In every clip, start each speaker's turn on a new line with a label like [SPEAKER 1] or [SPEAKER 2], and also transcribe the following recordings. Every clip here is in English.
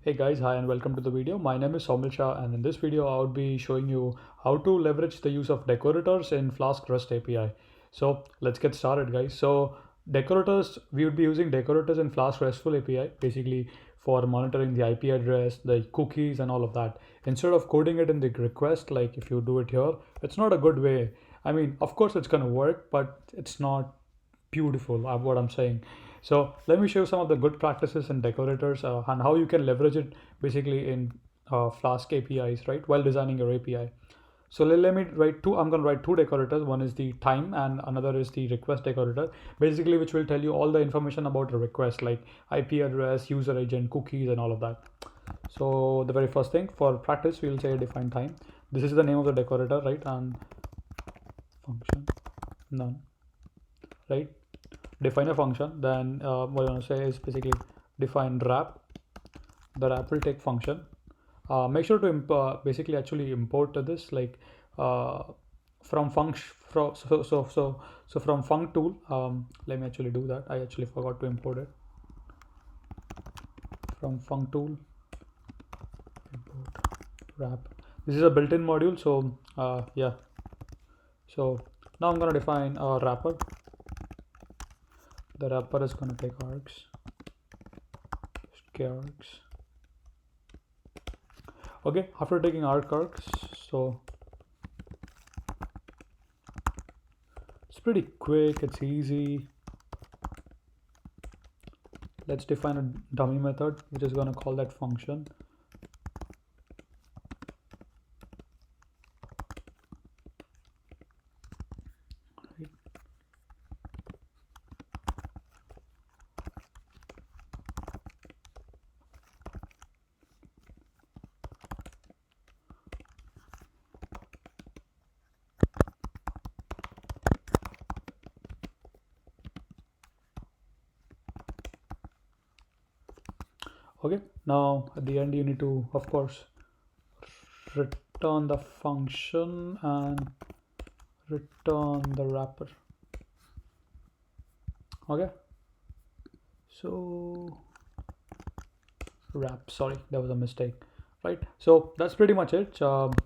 [SPEAKER 1] Hey guys, hi and welcome to the video. My name is Somil Shah, and in this video I would be showing you how to leverage the use of decorators in Flask REST API. So let's get started guys. So decorators, we would be using decorators in Flask RESTful API basically for monitoring the IP address, the cookies and all of that. Instead of coding it in the request, like if you do it here, it's not a good way. I mean, of course it's gonna work, but it's not beautiful what I'm saying. So let me show you some of the good practices in decorators and how you can leverage it basically in Flask APIs, right, while designing your API. So let me write two. I'm going to write two decorators. One is the time and another is the request decorator, basically, which will tell you all the information about the request, like IP address, user agent, cookies, and all of that. So the very first thing for practice, we'll say define time. This is the name of the decorator, right? And function none, right? Define a function. Then what I want to say is basically define wrap. The wrap will take function. Make sure to basically actually import this like uh, from function from func tool. Let me actually do that. I actually forgot to import it from func tool. Import wrap. This is a built-in module, so yeah. So now I'm gonna define a wrapper. The wrapper is gonna take args, args. Okay, after taking args, so it's pretty quick, it's easy. Let's define a dummy method which is going to call that function. Right. Okay, now at the end you need to, of course, return the function and return the wrapper. Okay, so wrap, sorry, that was a mistake, right? So that's pretty much it. Okay,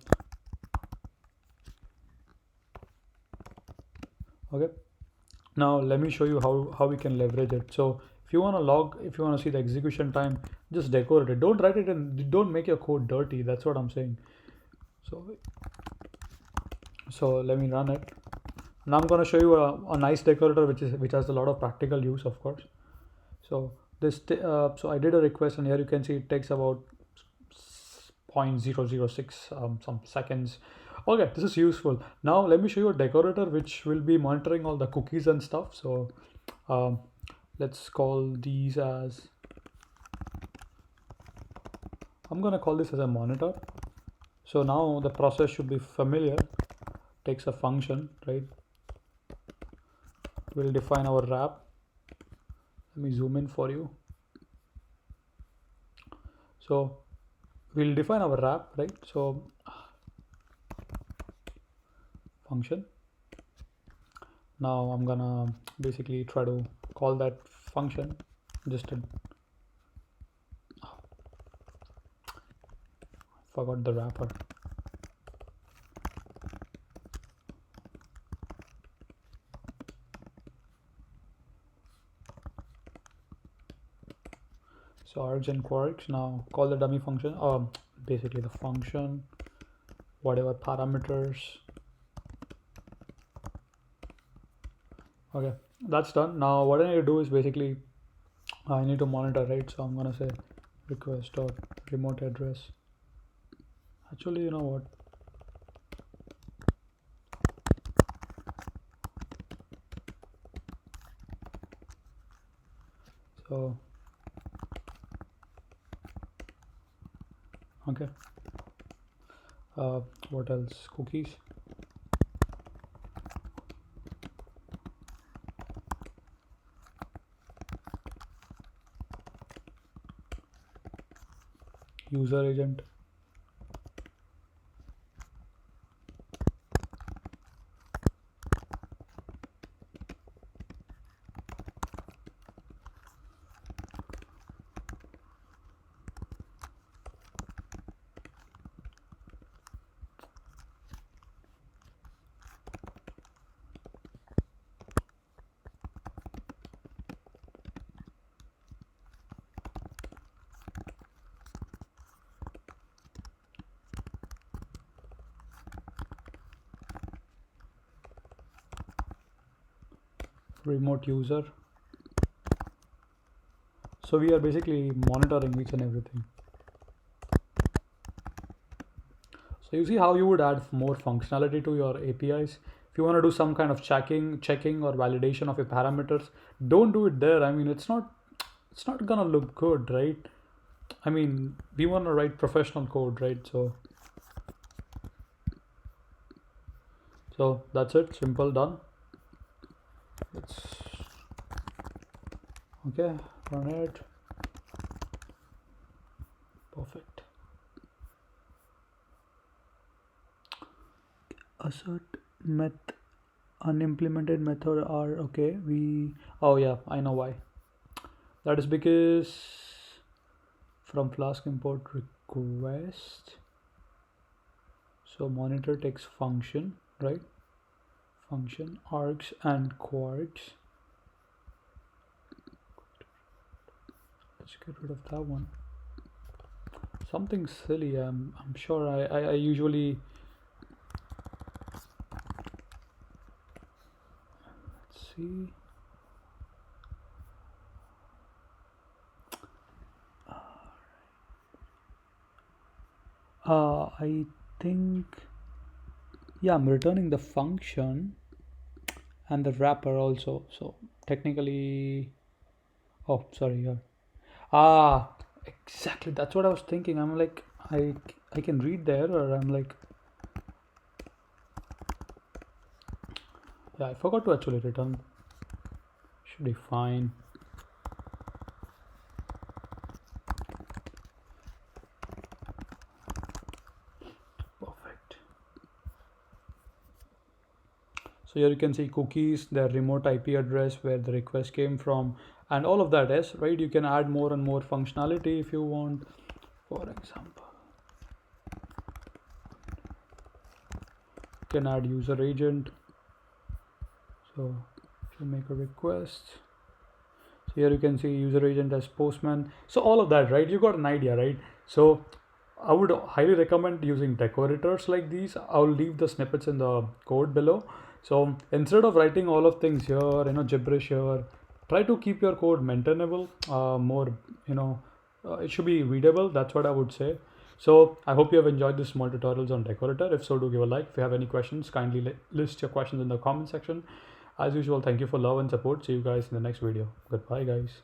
[SPEAKER 1] now let me show you how we can leverage it. So if you want to log, if you want to see the execution time, just decorate it. Don't write it in, don't make your code dirty. That's what I'm saying. So let me run it. Now I'm going to show you a nice decorator which has a lot of practical use, of course. So so I did a request, and here you can see it takes about 0.006 some seconds. Okay, this is useful. Now let me show you a decorator which will be monitoring all the cookies and stuff. So um, let's call these as, I'm gonna call this as a monitor. So now the process should be familiar. Takes a function, right? We'll define our wrap. Let me zoom in for you. So we'll define our wrap, right? So function. Now I'm gonna basically try to call that function. Just forgot the wrapper. So args and quarks. Now call the dummy function. Basically the function, whatever parameters. Okay, that's done. Now what I need to do is basically I need to monitor, right? So I'm gonna say request dot remote address. Actually, you know what? So okay. What else? Cookies. User agent. remote user. So we are basically monitoring each and everything. So you see how you would add more functionality to your APIs. If you want to do some kind of checking or validation of your parameters, don't do it there. I mean, it's not gonna look good, right? I mean, we want to write professional code, right? So that's it, simple, done. Let's okay, run it. Perfect. Assert unimplemented method are okay. Oh yeah, I know why. That is because from Flask import request. So monitor takes function, right? Function args and quarks. Let's get rid of that one. Something silly. I'm sure I usually. Let's see. I think, yeah, I'm returning the function and the wrapper also. So technically, oh, sorry, here. Exactly. That's what I was thinking. I'm like, I can read the error. I'm like, yeah, I forgot to actually return. Should be fine. Perfect. So here you can see cookies, their remote IP address, where the request came from, and all of that is right. You can add more and more functionality if you want. For example, you can add user agent. So if you make a request, so here you can see user agent as postman. So all of that, right? You got an idea, right? So I would highly recommend using decorators like these. I'll leave the snippets in the code below. So instead of writing all of things here, gibberish here, try to keep your code maintainable, more, it should be readable. That's what I would say. So I hope you have enjoyed this small tutorials on decorator. If so, do give a like. If you have any questions, kindly list your questions in the comment section. As usual, thank you for love and support. See you guys in the next video. Goodbye, guys.